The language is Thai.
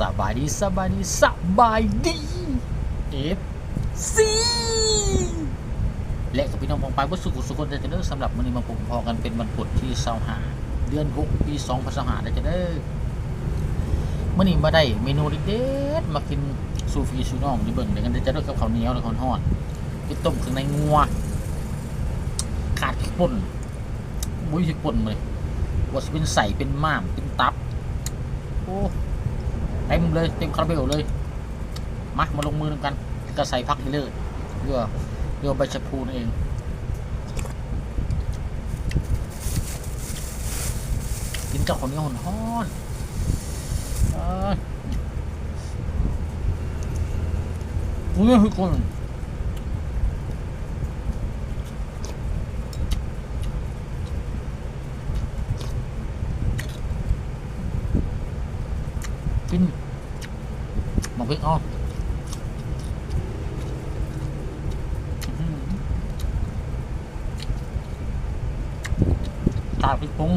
สบายดีสบายดีสบายดีเอฟซีและกับพี่น้องพงไปว่าสุขจะเด้อสำหรับวันนี้มาพบพอกันเป็นวันพุธที่25เดือน6ปี2025ได้จะเด้อมื่อนี้มาได้เมนูเด็ดมากินซูฟีซูน้องที่เบิ่งเดี๋ยวกันจะด้วยกับข้าวเหนียวและข้าวทอดไปต้มถึงในงัวขาดขี้ป่นบุ้ยขี้ป่นเลยว่าจะเป็นใส่เป็นม่ามเป็นตับโอ้เต็มเลยเต็มคาราเบลเลยมาลงมือกันก็ใส่พักอีเลิศเรือใบชะพูนั่นเองกินกับข้าวเหนียวฮ้อนอุ้ยคือคนกินหมกพริกตาพริกผง